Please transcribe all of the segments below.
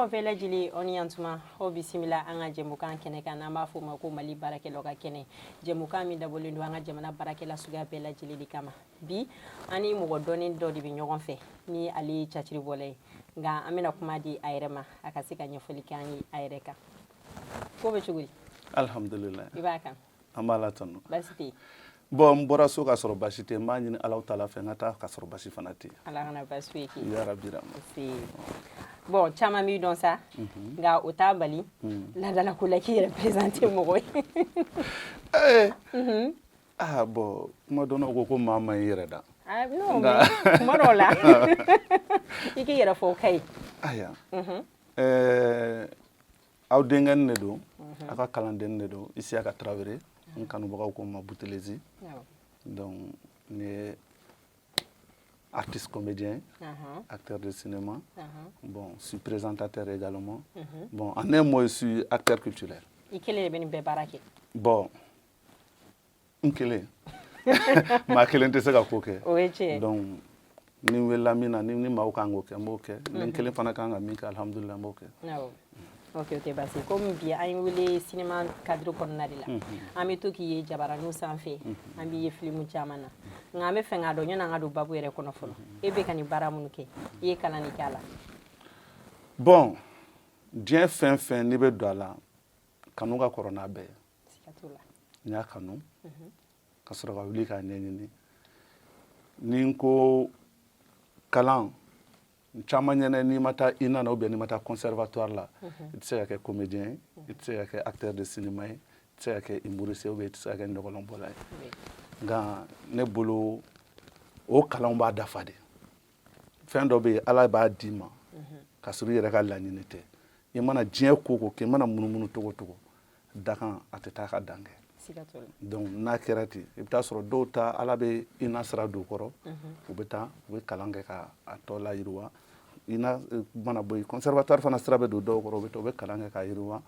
Velajili oni yantuma o bisimila an ka jɛmukan kɛnɛ kan n'an b'a fɔ o ma ko Mali baarakɛlaw ka kɛnɛ jɛmukan min dabɔlen don an ka jamana baarakɛla suguya bɛɛ lajɛlen de kama bi ani mɔgɔ dɔɔni dɔ de bɛ ɲɔgɔn fɛ ni ale ye caciri bɔla ye nka an bɛna kuma di a yɛrɛ ma a ka se ka ɲɛfɔli kɛ an ye a yɛrɛ kan ko bɛ cogo di alhamdulillah i b'a kan an b'a la tanu baasi tɛ yen bon n bɔra so ka sɔrɔ basi tɛ n b'a ɲini Alahu taala fɛ n ka taa ka sɔrɔ basi fana tɛ ala kana baasi foyi kɛ ya rabi bon caman b'i dɔn sa nka o t'a bali ladala ko la k'i yɛrɛ présenter mɔgɔ ye bon kuma dɔ ko ko maa man i yɛrɛ da non mais kuma dɔw la i k'i yɛrɛ fɔ o ka ɲi aya aw denkɛnin de don aw ka kalanden de don Isiyaka Tarawele n kanubagaw ko ma Boutelezi donc ne ye artiste comédien, acteur de cinéma. Bon, je suis présentateur également. Bon, en un mot, je suis acteur culturel. Et quel est le baraki? Bon, quel ma kelen te se ka ko kɛ. O ye tiɲɛ. Donc ni wela mina ni maaw kan k'o kɛ n b'o kɛ ni kelen fana kan ka min kɛ alhamdulillah n b'o kɛ. Awɔ. Ok, o tɛ basi comme bi an ye wele cinéma cadre kɔnɔna de la an bɛ to k'i ye jabaraninw sanfɛ an b'i ye film caman na nka an bɛ fɛ k'a dɔn yanni an ka don babu yɛrɛ kɔnɔ fɔlɔ e bɛ ka nin baara minnu kɛ i ye kalan de kɛ a la. Bon diɲɛ fɛn fɛn n'i bɛ don a la kanu ka kɔrɔ n'a bɛɛ ye. Siga t'o la. N y'a kanu ka sɔrɔ ka wuli k'a ɲɛɲini ni n ko kalan caman ɲɛnɛ n'i ma taa INA na ou bien n'i ma taa conservatoire la i tɛ se ka kɛ comédien ye i tɛ se ka kɛ acteur de cinéma ye i tɛ se ka kɛ humoriste ou bien i tɛ se ka kɛ ɲɔgɔlɔnbɔla ye nka ne bolo o kalanw b'a dafa de fɛn dɔ bɛ yen Ala b'a d'i ma ka sɔrɔ i yɛrɛ ka laɲini tɛ i mana diɲɛ ko o ko kɛ i mana munumunu cogo o cogo dakan a tɛ taa ka dan kɛ. Donc n'a kɛra ten i bɛ taa sɔrɔ dɔw ta Ala bɛ INA sira don u kɔrɔ u bɛ taa u bɛ kalan kɛ ka a tɔ layiriwa INA mana bɔ yen conservatoire fana sira bɛ don dɔw kɔrɔ u bɛ taa u bɛ kalan kɛ k'a yiriwa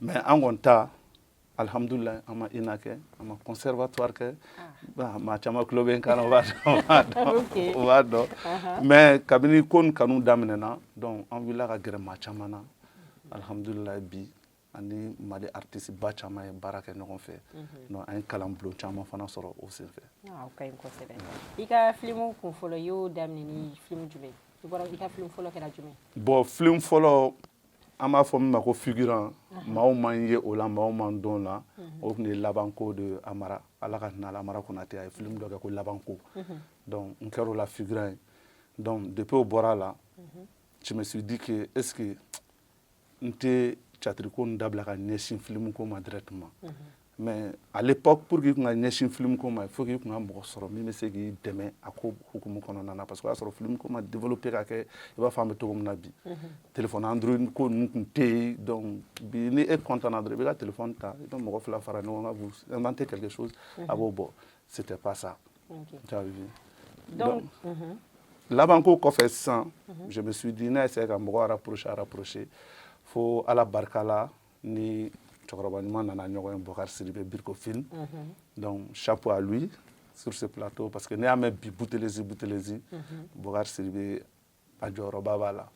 mais an kɔni ta alhamdulillah an ma INA kɛ an ma conservatoire kɛ maa caman tulo bɛ n kan na u b'a dɔn mais kabini ko nin kanu daminɛna donc an wulila ka gɛrɛ maa caman na alhamdulillah bi ani Mali artiste ba caman ye baara kɛ ɲɔgɔn fɛ donc an ye kalan bulon caman fana sɔrɔ o senfɛ. O ka ɲi kosɛbɛ i ka film kun fɔlɔ i y'o daminɛ ni film jumɛn i bɔra i ka film fɔlɔ kɛra jumɛn. Bon film fɔlɔ an b'a fɔ min ma ko figurant maaw man ye o la maaw man dɔn o la o tun ye Labanko de Amara Ala ka hinɛ a la Amara Konate a ye film dɔ kɛ ko Labanko donc n kɛra o la figurant ye donc depuis o bɔra la je me suis dit que est ce que n tɛ catiriko in dabila ka ɲɛsin film ko ma directement mais à l'époque pour que i kun ka ɲɛsin film ko ma il faut que i kun ka mɔgɔ sɔrɔ min bɛ se k'i dɛmɛ a ko hukumu kɔnɔna na parce que o y'a sɔrɔ film ko ma développé ka kɛ i b'a fɔ an bɛ cogo min na bi téléphone Android ko ninnu kun tɛ yen donc bi ni e content na dɔrɔn i bɛ ka téléphone ta i bɛ mɔgɔ fila fara ɲɔgɔn kan vous inventez quelque chose a b'o bɔ c'était pas ça. Tu as vu donc Labanko kɔfɛ sisan je me suis dit n'a essayé ka mɔgɔ rapprocher fo Ala barika la ni cɛkɔrɔba ɲuman nana ɲɔgɔn ye Bokar Sidibe Birko Film donc chapeau à lui sur ce plateau parce que n'i y'a mɛn bi Boutelezi Bokar Sidibe a jɔyɔrɔba b'a la.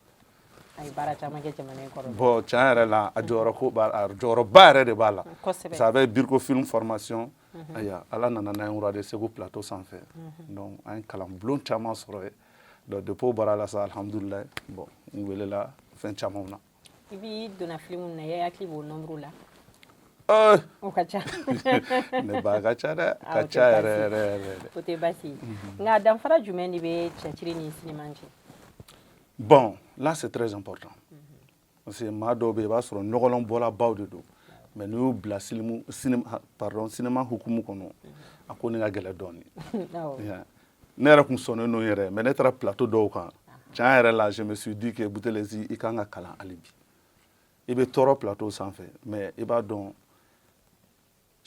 A ye baara caman kɛ jamana in kɔrɔ. Bon tiɲɛ yɛrɛ la a jɔyɔrɔba yɛrɛ de b'a la ça avait Birko Film formation aya Ala nana n'a ye Roi de Segu plateau sanfɛ donc an ye kalan bulon caman sɔrɔ yen donc depuis o bɔra la sa alhamdulillah bon n welela fɛn camanw na. I b'i donna film na i hakili b'o nombre la. O ka ca. Ne ba ka ca dɛ ka ca yɛrɛ. O tɛ basi ye nka danfara jumɛn de bɛ cɛciri ni cinéma cɛ. Bon là c'est très important parce que maa dɔw bɛ yen i b'a sɔrɔ ɲɔgɔlɔnbɔlabaw de don mais n'i y'u bila cinéma hukumu kɔnɔ a ko nin ka gɛlɛn dɔɔnin ne yɛrɛ kun sɔnnen don yɛrɛ mais ne taara plateau dɔw kan tiɲɛ yɛrɛ la je me suis dit que Boutelezi i kan ka kalan hali bi. I bɛ tɔɔrɔ plateau sanfɛ mais i b'a dɔn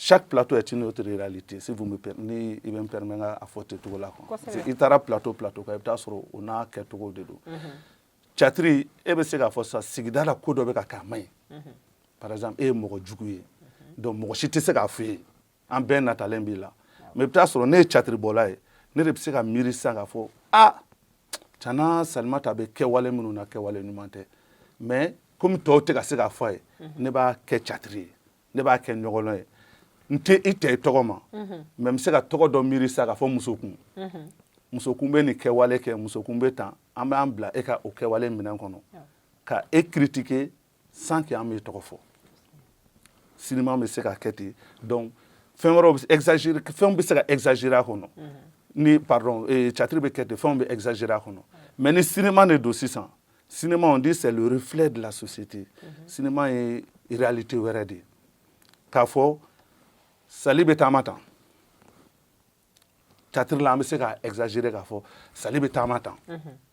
chaque plateau est une autre réalité si vous me permettez ni me permet à faute tout là quoi il tara plateau quoi il t'a sur on a que tout de do chatri e be se ka fo sa sigida la ko do be ka kamay par exemple e mo jugu ye donc mo si te se ka fe en ben natalen bi la mais il t'a sur ne chatri bola ye ne de se ka miri sa ka fo Chana Salma tabe kewale munu na kewale numante mais comme to te ka se ka fo ye ne ba ke chatri ne ba ke nyogolo ye nte ite togoma même se ka togo do miri sa ka fo musokun musokun be ni kewale ke musokun be tan an ba ambla e ka o kewale minan kono ka e critiquer sans que am togo fo cinéma me se ka keti donc fenwaro exagérer fenw be se ka exagérer kono ni pardon chatri be keti fenw be exagérer kono mais ni cinéma ne do 600 cinéma on dit c'est le reflet de la société cinéma est réalité wéré di ka fo sali be tamata chatri la be se ka exagérer ka fo sali be tamata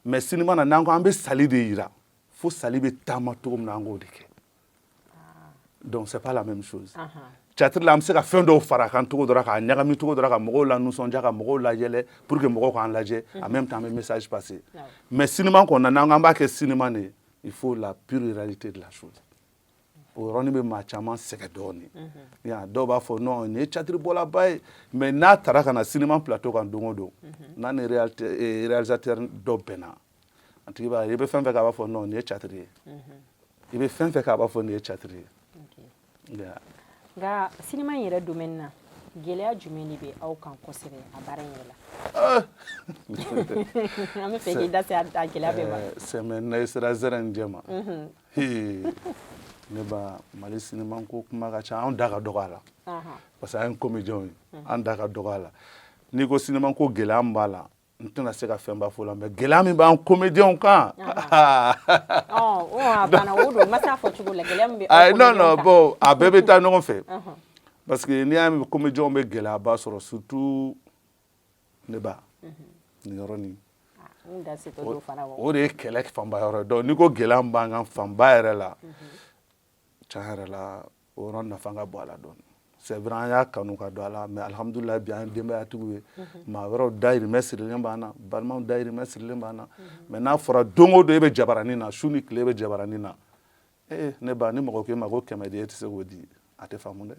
mais cinéma na nango ambe sali de ira fo sali be tamato comme nango de ke donc c'est pas la même chose chatri la be se ka fen do fara kan to dora ka nyagami to dora ka mogo la nusonja ka mogo la yele pour que mogo kan laje en même temps message passé mais cinéma qu'on a nango amba ke cinéma ne il faut la pure réalité de la chose o roni be ma chama seke doni ya do ba fo non ne chatri bola bay mais na tara kana cinéma plateau kan dongo do na ne réalisateur do bena antiki ba yebe fen fe ka ba fo non ne chatri yebe fen fe ka ba fo ne chatri ya ga cinéma yɛrɛ domaine na gɛlɛya jumɛn de bɛ aw kan kosɛbɛ a baara in yɛrɛ la an bɛ fɛ k'i da se a gɛlɛya bɛɛ ma c'est maintenant sera zeren jema ne ba mali cinéma ko kuma ka ca an da ka dɔgɔ a la parce que an ye comédien ye an da ka dɔgɔ a la n'i ko cinéma ko gɛlɛya min b'a la n tɛna se ka fɛn ba fɔ la mais gɛlɛya min b'an comédien kan a banna o don ma se a fɔ cogo la gɛlɛya min bɛ aw comédien kan non bon a bɛɛ bɛ taa ɲɔgɔn fɛ parce que n'i y'a mɛn comédien bɛ gɛlɛyaba sɔrɔ surtout ne ba nin yɔrɔnin o de ye kɛlɛ fanba yɔrɔ ye donc n'i ko gɛlɛya min b'an kan fanba yɛrɛ la tiɲɛ yɛrɛ la o yɔrɔ nafa ka bon a la dɔɔni c'est vrai an y'a kanu ka don a la mais alhamdulilayi bi an ye denbayatigiw ye maa wɛrɛw dayirimɛ sirilen b'an na balimaw dayirimɛ sirilen b'an na mais n'a fɔra don o don e bɛ jabaranin na su ni tile e bɛ jabaranin na ne ba ni mɔgɔ k'e ma ko 100 di e tɛ se k'o di a tɛ faamu dɛ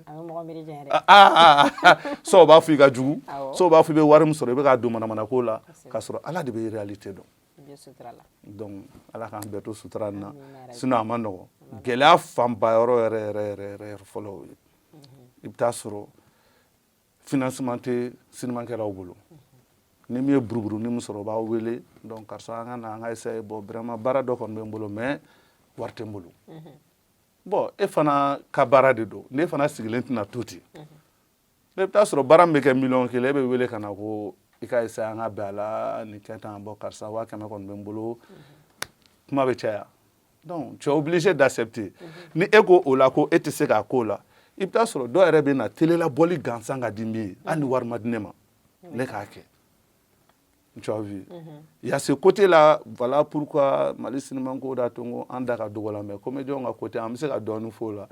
so b'a fɔ i ka jugu so b'a fɔ i bɛ wari min sɔrɔ i bɛ k'a don manamana ko la k'a sɔrɔ ala de bɛ réalité dɔn donc ala k'an bɛɛ to sutura nin na sinon a ma nɔgɔn gɛlɛya fanba yɔrɔ yɛrɛ fɔlɔ o ye i bɛ taa sɔrɔ financement tɛ cinémakɛlaw bolo ni min ye buruburu ni min sɔrɔ o b'aw wele donc karisa an ka na an ka essayer bon vraiment baara dɔ kɔni bɛ n bolo mais wari tɛ n bolo bon e fana ka baara de don ne fana sigilen tɛna to ten ne bɛ taa sɔrɔ baara min bɛ kɛ miliyɔn kelen e bɛ wele ka na ko i ka essayer an ka bɛn a la nin kɛ tan bon karisa 500 kɔni bɛ n bolo kuma bɛ caya donc tu es obligé d'accepter ni e ko o la ko e tɛ se k'a k'o la i bɛ taa sɔrɔ dɔw yɛrɛ bɛ na telela bɔli gansan ka di min ye hali ni wari ma di ne ma ne k'a kɛ tu as vu il y a ce côté là voilà pourquoi mali cinéma ko da to ngo an da ka dogo la mais comédien ka côté an bɛ se ka dɔɔni fo la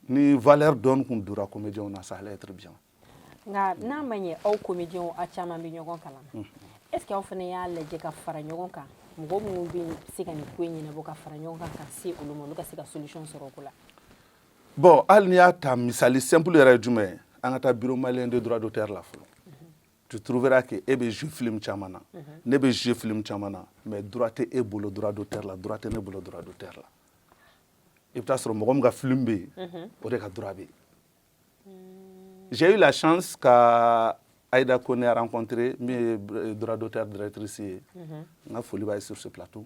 ni valeur dɔɔni kun dura comédien na ça allait être bien nka n'a ma ɲɛ aw comédien a caman bɛ ɲɔgɔn kalan est ce que aw fana y'a lajɛ ka fara ɲɔgɔn kan mɔgɔ minnu bɛ se ka nin ko in ɲɛnabɔ ka fara ɲɔgɔn kan ka se olu ma olu ka se ka solution sɔrɔ o ko la bon hali n'i y'a ta misali simple yɛrɛ ye jumɛn ye an ka taa bureau malien de droit d'auteur la fɔlɔ tu trouveras que e bɛ jouer film caman na ne bɛ jouer film caman na mais droit tɛ e bolo droit d'auteur la droit tɛ ne bolo droit d'auteur la i bɛ taa sɔrɔ mɔgɔ min ka film bɛ yen o de ka droit bɛ yen j'ai eu la chance ka Aïda Koné rencontré min ye droit d'auteur directrice ye n ka foli b'a ye sur ce plateau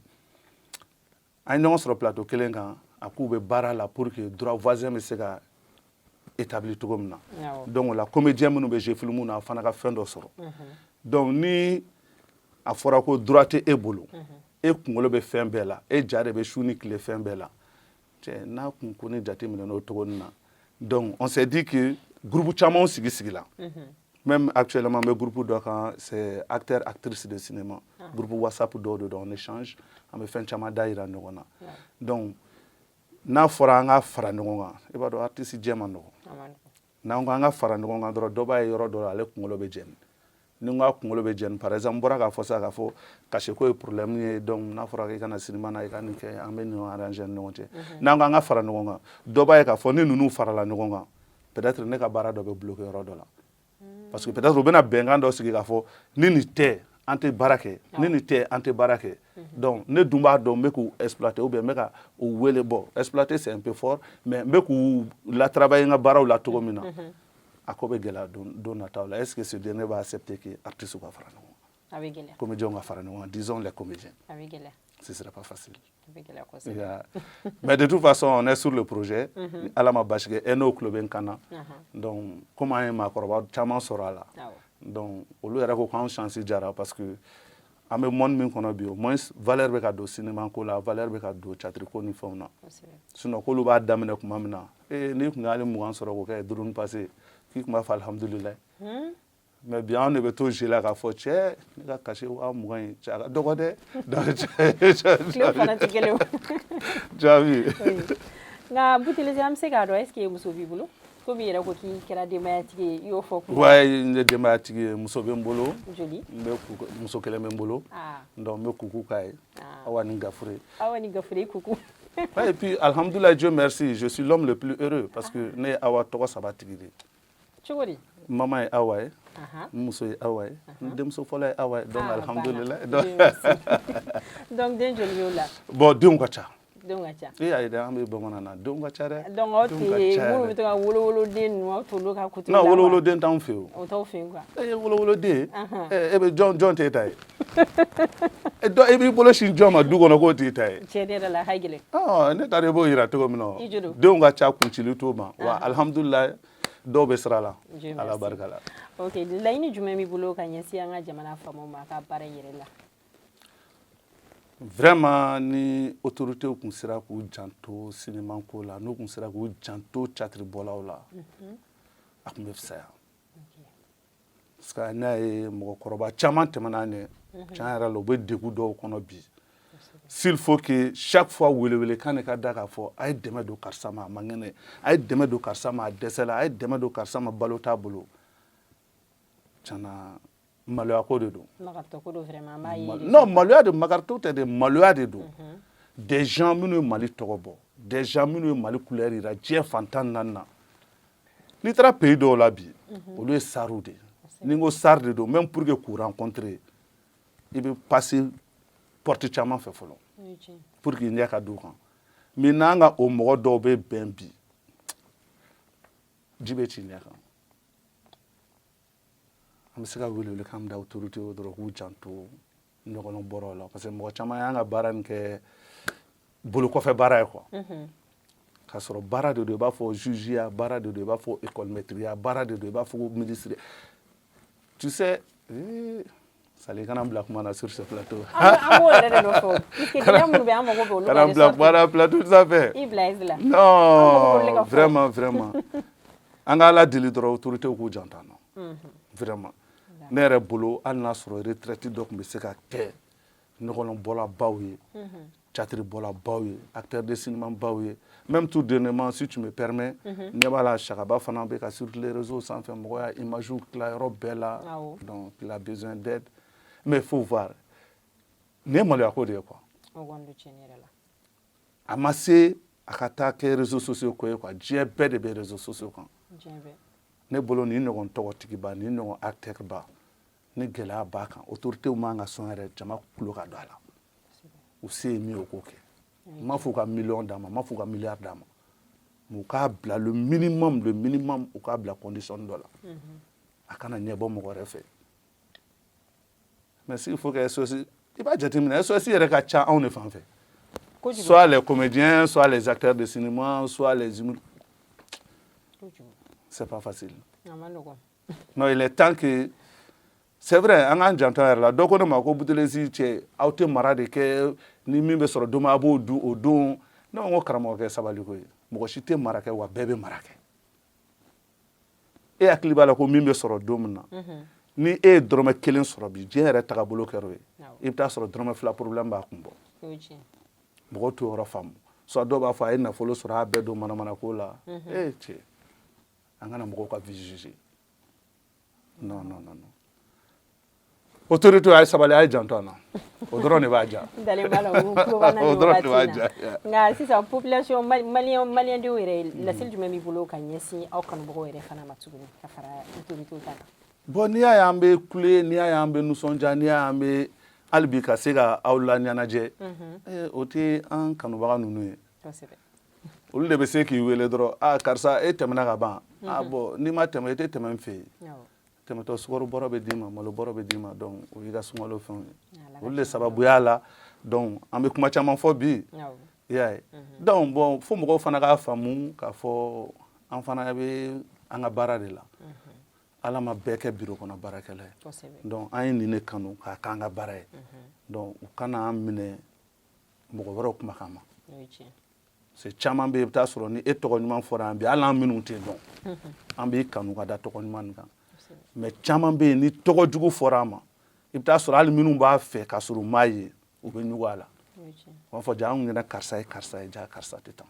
an ye ɲɔgɔn sɔrɔ plateau kelen kan a k'u bɛ baara la pour que droit voisin bɛ se ka établi cogo min na donc o la comédien minnu bɛ jouer film na a fana ka fɛn dɔ sɔrɔ donc ni a fɔra ko droit tɛ e bolo e kunkolo bɛ fɛn bɛɛ la e ja de bɛ su ni tile fɛn bɛɛ la cɛ n'a kun ko ni jate minɛ n'o cogo nin na donc on s'est dit que groupe camanw sigi la même actuellement n bɛ groupe dɔ kan c'est acteur actrice de cinéma groupe WhatsApp dɔw de don on échange an bɛ fɛn caman da yira ɲɔgɔn na donc n'a fɔra an ka fara ɲɔgɔn kan i b'a dɔn artiste jɛ man nɔgɔn n'an ko an ka fara ɲɔgɔn kan dɔrɔn dɔ b'a ye yɔrɔ dɔ la ale kunkolo bɛ jɛni ni n ko a kunkolo bɛ jɛni par exemple n bɔra k'a fɔ sisan k'a fɔ kasiko ye problème ye donc n'a fɔra k'i kana cinéma na i ka nin kɛ an bɛ nin arranger ni ɲɔgɔn cɛ n'an ko an ka fara ɲɔgɔn kan dɔ b'a ye k'a fɔ ni ninnu farala ɲɔgɔn kan peut-être ne ka baara dɔ bɛ bloquer yɔrɔ dɔ la parce que peut-être u bɛna bɛnkan dɔ sigi k'a fɔ ni nin tɛ an tɛ baara kɛ ni nin tɛ an tɛ baara kɛ donc ne dun b'a dɔn n bɛ k'u exploiter ou bien n bɛ ka u wele bon exploiter c'est un peu fort mais n bɛ k'u latravailler n ka baaraw la cogo min na a ko bɛ gɛlɛya don nataw la est-ce que ce dernier va accepter que artiste ka fara ɲɔgɔn kan a bɛ gɛlɛya comédien ka fara ɲɔgɔn kan disons les comédiens a bɛ gɛlɛya ce serait pas facile a bɛ gɛlɛya kosɛbɛ mais de toute façon on est sur le projet ni ala ma basi kɛ n'o tulo bɛ n kan na donc comme an ye maakɔrɔba caman sɔrɔ a la donc olu yɛrɛ ko k'an chance jara parce que an bɛ monde min kɔnɔ bi au moins valeur bɛ ka don cinéma ko la valeur bɛ ka don théâtre ko ni fɛnw na sinon k'olu b'a daminɛ tuma min na n'i tun y'ale 20 sɔrɔ k'o kɛ duruni passé k'i tun b'a fɔ alhamdulilayi mais bi anw de bɛ to jeu la k'a fɔ cɛ ne ka cachet wa 20 in cɛ a ka dɔgɔ dɛ tile fana tɛ kelen o jaabi nka Boutelezi an bɛ se k'a dɔn est-ce que muso b'i bolo komi i yɛrɛ ko k'i kɛra denbayatigi ye i y'o fɔ kuma ouais n ye denbayatigi ye muso bɛ n bolo joli n bɛ muso kelen bɛ n bolo donc n bɛ kuku k'a ye awa ni Gafure i kuku et puis alhamdulilayi Dieu merci je suis l'homme le plus heureux parce que ne ye Awa tɔgɔ saba tigi de ye cogo di mama ye Awa ye n muso ye Awa ye n denmuso fɔlɔ ye Awa ye donc alhamdulilayi donc den joli y'o la bon denw ka ca denw ka ca e y'a ye dɛ an bɛ bamanan na denw ka ca dɛ donc aw tɛ minnu bɛ to ka wolowoloden ninnu aw t'olu ka kutu non wolowoloden t'anw fɛ yen o t'aw fɛ yen quoi e ye wolowoloden e bɛ jɔn t'e ta ye e b'i bolo sin jɔn ma du kɔnɔ k'o t'i ta ye cɛ de yɛrɛ la a ka gɛlɛn ne t'a dɔn i b'o yira cogo min na denw ka ca kuncili t'o ma wa alhamdulilayi dɔw bɛ sira la ala barika la ok laɲini jumɛn b'i bolo ka ɲɛsin an ka jamana faamaw ma a ka baara in yɛrɛ la vraiment ni autorités tun sera k'u janto cinéma ko la n'u tun sera k'u janto théâtre bɔlaw la a tun bɛ fisaya parce que n'a ye mɔgɔkɔrɔba caman tɛmɛna ɲɛ tiɲɛ yɛrɛ la u bɛ degun dɔw kɔnɔ bi s'il faut que chaque fois welewelekan de ka da k'a fɔ a ye dɛmɛ don karisa ma a man kɛnɛ a ye dɛmɛ don karisa ma a dɛsɛla a ye dɛmɛ don karisa ma balo t'a bolo tiɲɛna maloya ko de don non maloya de makarito tɛ de maloya de don des gens minnu ye Mali tɔgɔ bɔ des gens minnu ye Mali couleur yira diɲɛ fantan naani na n'i taara pays dɔw la bi olu ye sariw de ye ni n ko sari de don même pour que k'u rencontrer i bɛ passer porte caman fɛ fɔlɔ pour que ɲɛ ka d'u kan mais n'an ka o mɔgɔ dɔw bɛ bɛn bi ji bɛ ci ɲɛ kan an bɛ se ka welewele kan da autorité dɔrɔn k'u janto ɲɔgɔnlɔn bɔrɔw la parce que mɔgɔ caman y'an ka baara nin kɛ bolokɔfɛ baara ye quoi k'a sɔrɔ baara de don i b'a fɔ juge baara de don i b'a fɔ école maîtrise baara de don i b'a fɔ ko ministre tu sais Sali kana bila kuma na sur ce plateau an b'o yɛrɛ de nɔfɛ puisque gɛlɛya minnu bɛ an mago bɛ olu la kana bila kuma na plateau sanfɛ i bila non vraiment an ka ala deli dɔrɔn autorité k'u janto an na vraiment ne yɛrɛ bolo hali n'a sɔrɔ retraite dɔ tun bɛ se ka kɛ ɲɔgɔlɔnbɔla baw ye théâtre bɔla baw ye acteur de cinéma baw ye même tout dernièrement si tu me permets ɲɛ b'a la Sakaba fana bɛ ka sur les réseaux sanfɛ mɔgɔ y'a image tila yɔrɔ bɛɛ la donc il a besoin d'aide mais il faut voir nin ye maloya ko de ye quoi a ma se a ka taa kɛ réseaux sociaux ko ye quoi diɲɛ bɛɛ de bɛ réseaux sociaux kan ne bolo nin ɲɔgɔn tɔgɔtigiba nin ɲɔgɔn acteur ba ni gɛlɛya b'a kan autorités man ka sɔn yɛrɛ jama tulo ka don a la u se ye min ye o k'o kɛ n m'a fɔ u ka million d'a ma n m'a fɔ u ka milliard d'a ma mais u k'a bila le minimum u k'a bila condition dɔ la a kana ɲɛbɔ mɔgɔ wɛrɛ fɛ mais s'il faut que SOS i b'a jateminɛ SOS yɛrɛ ka ca anw de fan fɛ soit les comédiens soit les acteurs de cinéma soit les humoristes c'est pas facile non il est temps que c'est vrai an k'an janto yɛrɛ la dɔ ko ne ma ko Boutelezi cɛ aw tɛ mara de kɛ ni min bɛ sɔrɔ don min a b'o dun o don ne ko n ko karamɔgɔkɛ sabali ko ye mɔgɔ si tɛ mara kɛ wa bɛɛ bɛ mara kɛ e hakili b'a la ko min bɛ sɔrɔ don min na ni e ye dɔrɔmɛ kelen sɔrɔ bi diɲɛ yɛrɛ tagabolo kɛra o ye i bɛ taa sɔrɔ dɔrɔmɛ fila problème b'a kun bɔ mɔgɔw t'o yɔrɔ faamu soit dɔw b'a fɔ a ye nafolo sɔrɔ a bɛɛ don manamana ko la cɛ an kana mɔgɔw ka vie juger non non non non autorité ay sabali ay janto na o dɔrɔn de b'a ja dalen b'a la o tulo b'an na o nin dɔrɔn de b'a wagati ja in na nka sisan population maliyɛndenw yɛrɛ laseli jumɛn b'i bolo ka ɲɛsin aw kanubagaw yɛrɛ fana ma tuguni ka fara autoritéw ta kan bon n'i y'a ye an bɛ kule n'i y'a ye an bɛ nisɔndiya n'i y'a ye an bɛ hali bi ka se ka aw la ɲɛnajɛ o tɛ an kanubaga ninnu ye kosɛbɛ olu de bɛ se k'i wele dɔrɔn karisa e tɛmɛna ka ban bon n'i ma tɛmɛ e tɛ tɛmɛ n fɛ yen tɛmɛtɔ sukaro bɔrɔ bɛ d'i ma malo bɔrɔ bɛ d'i ma donc o y'i ka sunkalo fɛnw ye olu de sababuya la donc an bɛ kuma caman fɔ bi i y'a ye donc bon fo mɔgɔw fana k'a faamu k'a fɔ an fana bɛ an ka baara de la ala ma bɛɛ kɛ bureau kɔnɔ baarakɛla ye donc an ye nin de kanu k'a k'an ka baara ye donc u kana an minɛ mɔgɔ wɛrɛw kumakan ma c'est caman bɛ yen i bɛ taa sɔrɔ ni e tɔgɔ ɲuman fɔra yan bi hali an minnu tɛ dɔn an b'i kanu ka da tɔgɔ ɲuman nin kan mais caman bɛ yen ni tɔgɔ jugu fɔra an ma i bɛ taa sɔrɔ hali minnu b'a fɛ k'a sɔrɔ u m'a ye u bɛ ɲugu a la u b'a fɔ ja anw ɲɛna karisa ye karisa ye ja karisa tɛ tan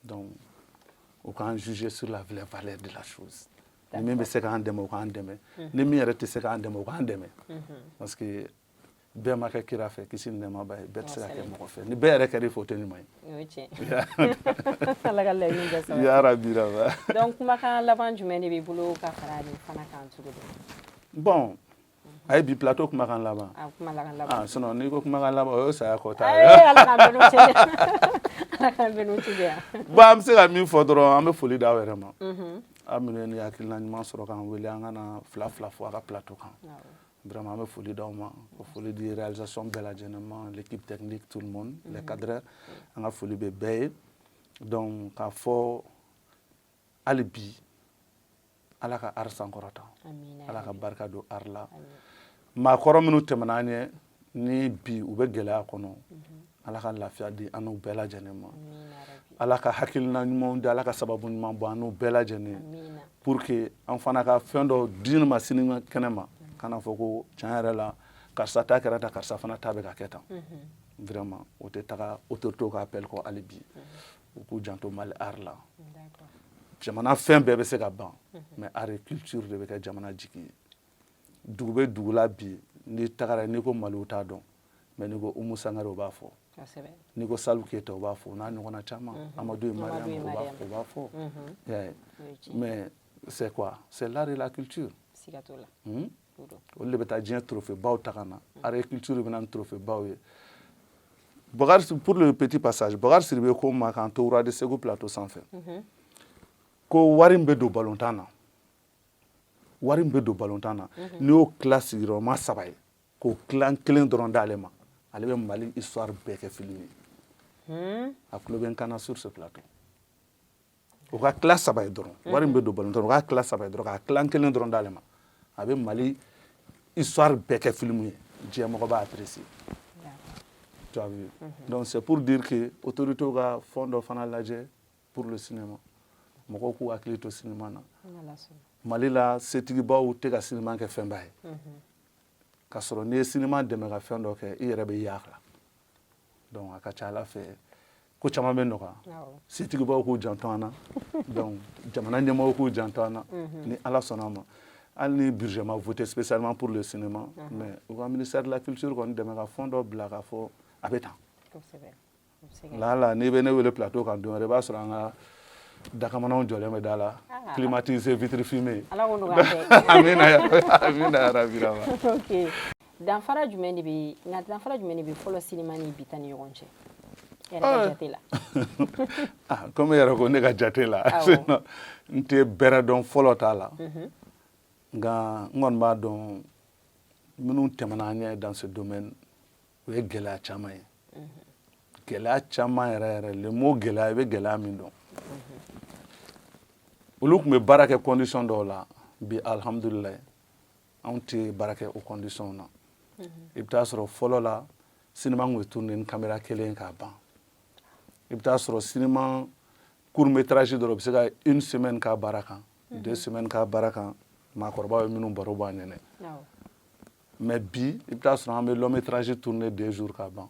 donc u k'an juger sur la vraie valeur de la chose ni min bɛ se k'an dɛmɛ u k'an dɛmɛ ni min yɛrɛ tɛ se k'an dɛmɛ u k'an dɛmɛ parce que bɛɛ ma kɛ kira fɛ kisi ni nɛɛma b'a ye bɛɛ tɛ se ka kɛ mɔgɔ fɛ ni bɛɛ yɛrɛ kɛra i fɛ o tɛ ɲuman ye o ye tiɲɛ ala ka laɲini bɛɛ sabati yarabi raba donc kumakan laban jumɛn de b'i bolo ka fara nin fana kan cogo di bon a ye bi plateau kumakan laban kumakan laban sinon n'i ko kumakan laban o ye saya kɔta ye ala k'an bɛɛ n'u cɛ ala k'an bɛɛ n'u cɛ bon an bɛ se ka min fɔ dɔrɔn an bɛ foli d'aw yɛrɛ ma aw minnu ye ni hakilina ɲuman sɔrɔ k'an wele an kana fila fila fɔ a ka plateau kan vraiment an bɛ foli d'aw ma ko foli di réalisation bɛɛ lajɛlen ma l'équipe technique tout le monde les cadreurs an ka foli bɛ bɛɛ ye donc k'a fɔ hali bi ala ka art sankɔrɔta ala ka barika don art la maakɔrɔ minnu tɛmɛna an ɲɛ ni bi u bɛ gɛlɛya kɔnɔ ala ka lafiya di an n'u bɛɛ lajɛlen ma ala ka hakilina ɲumanw di ala ka sababu ɲuman bɔ an n'u bɛɛ lajɛlen pour que an fana ka fɛn dɔ di ma sini kɛnɛ ma kana fɔ ko tiɲɛ yɛrɛ la karisa ta kɛra tan karisa fana ta bɛ ka kɛ tan vraiment o tɛ taga autorité ka appel kɔ hali bi u k'u janto mali art la jamana fɛn bɛɛ bɛ se ka ban mais art et culture de bɛ kɛ jamana jigi ye dugu bɛ dugu la bi n'i tagara n'i ko maliw t'a dɔn mais n'i ko Umu Sangare o b'a fɔ n'i ko Salou Keita o b'a fɔ o n'a ɲɔgɔnna caman Amadou Mariam o b'a fɔ mais c'est quoi c'est l'art et la culture olu de bɛ taa diɲɛ trophée baw ta ka na art et culture bɛ na ni trophée baw ye Bakari pour le petit passage Bakari Sidibe ko ma k'an to Wura de Segu plateau sanfɛ ko wari min bɛ don balontan na wari min bɛ don balontan na n'i y'o tila sigiyɔrɔma 3 ye k'o tila kelen dɔrɔn d'ale ma ale bɛ Mali histoire bɛɛ kɛ film ye a tulo bɛ n kan na sur ce plateau o ka tila 3 ye dɔrɔn wari min bɛ don balontan na o ka tila 3 ye dɔrɔn k'a tila kelen dɔrɔn d'ale ma a bɛ Mali histoire bɛɛ kɛ film ye diɲɛ mɔgɔ b'a apprécier tu as vu donc c'est pour dire que autorité ka fond dɔ fana lajɛ pour le cinéma mɔgɔw k'u hakili to cinéma na Mali la setigibaw tɛ ka cinéma kɛ fɛnba ye k'a sɔrɔ n'i ye cinéma dɛmɛ ka fɛn dɔ kɛ i yɛrɛ bɛ y'a la donc a ka ca Ala fɛ ko caman bɛ nɔgɔya setigibaw k'u janto an na donc jamana ɲɛmɔgɔw k'u janto an na ni Ala sɔnna a ma hali ni budget ma voté spécialement pour le cinéma mais u ka ministère de la culture kɔni dɛmɛ ka fond dɔ bila k'a fɔ a bɛ tan lala n'i bɛ ne wele plateau kan don wɛrɛ i b'a sɔrɔ an ka dakamananw jɔlen bɛ da la climatisé vitre fumée amina yarabi raba ok danfara jumɛn de bɛ fɔlɔ cinéma ni bi ta ni ɲɔgɔn cɛ yɛrɛ ka jate la comme yɛrɛ ko ne ka jate la n tɛ bɛrɛ dɔn fɔlɔ t'a la nka n kɔni b'a dɔn minnu tɛmɛna an ɲɛ dans ce domaine o ye gɛlɛya caman ye gɛlɛya caman yɛrɛ yɛrɛ le mot gɛlɛya i bɛ gɛlɛya min dɔn olu tun bɛ baara kɛ condition dɔw la bi alhamdulilayi anw tɛ baara kɛ o condition na i bɛ taa sɔrɔ fɔlɔ la cinéma tun bɛ tourner ni caméra kelen k'a ban i bɛ taa sɔrɔ cinéma court métrage dɔrɔn u bɛ se ka 1 semaine k'a baara kan 2 semaines k'a baara kan maakɔrɔbaw ye minnu baro b'a ɲɛnɛ mais bi i bɛ taa sɔrɔ an bɛ long métrage tourner 2 jours k'a ban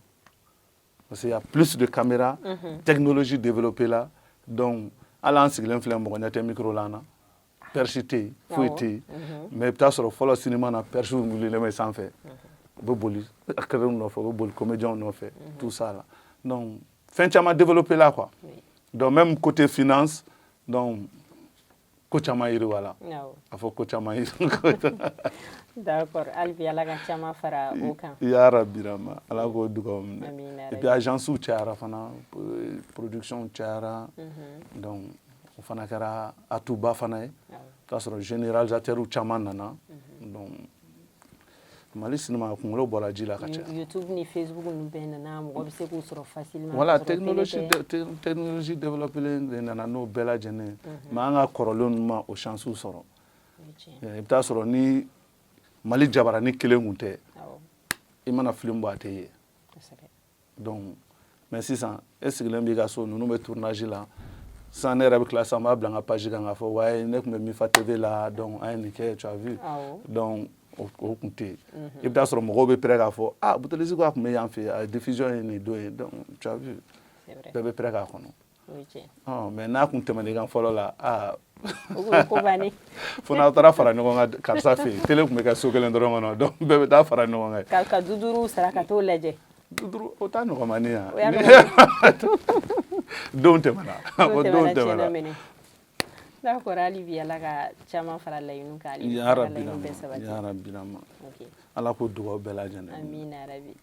parce qu'il y a plus de caméras technologie développée là donc hali an sigilen filɛ mɔgɔ ɲɛ tɛ micro la an na perche tɛ yen foyi tɛ yen mais i bɛ taa sɔrɔ fɔlɔ cinéma na perche wulilen bɛ sanfɛ u bɛ boli acteurs nɔfɛ u bɛ boli comédiens nɔfɛ tout ça là donc fɛn caman développé la quoi donc même côté finance donc ko caman yiriwala a fɔ ko caman d'accord hali bi ala ka caman fara o kan yarabi rama ala k'o dugawu minɛ et puis agence cayara fana production cayara donc o fana kɛra atuba fana ye t'a sɔrɔ généralisateur caman nana donc Mali cinéma kunkolo bɔra ji la ka caya YouTube ni Facebook nu bɛɛ nana mɔgɔ bɛ se k'u sɔrɔ facilement voilà technologie développée de nana n'o bɛɛ lajɛlen mais an ka kɔrɔlen ninnu ma o chance sɔrɔ i bɛ taa sɔrɔ ni Mali jabarani kelen kun tɛ i mana film bɔ a tɛ ye donc mais sisan e sigilen b'i ka so ninnu bɛ tournage la sisan ne yɛrɛ bɛ tila sisan n b'a bila n ka page kan k'a fɔ ouais ne tun bɛ Mifa TV la donc an ye nin kɛ tu as vu donc o kun tɛ yen i bɛ taa sɔrɔ mɔgɔw bɛ pɛrɛ k'a fɔ ah Boutelesi ko a tun bɛ yan fɛ a diffusion ye nin don ye donc tu as vu bɛɛ bɛ pɛrɛ k'a kɔnɔ mais n'a kun tɛmɛn'i kan fɔlɔ la ah fo n'aw taara fara ɲɔgɔn kan karisa fɛ yen télé tun bɛ kɛ so kelen dɔrɔn kɔnɔ donc bɛɛ bɛ taa fara ɲɔgɔn kan ka 50 sara ka t'o lajɛ 50 o t'a nɔgɔmani yan don tɛmɛna o don tɛmɛna d'accord hali bi ala ka caman fara laɲiniw kan yarabi ala k'o dugawu bɛɛ lajɛlen amina yarabi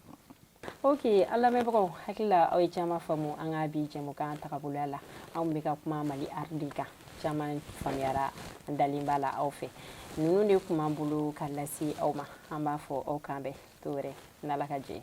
ok ala lamɛnbagaw hakili la aw ye caman faamu an ka bi jɛmukan tagaboloya la anw bɛ ka kuma Mali art de kan caman faamuyara an dalen b'a la aw fɛ ninnu de tun b'an bolo ka lase aw ma an b'a fɔ aw kan bɛn to wɛrɛ n'ala ka jɛ ye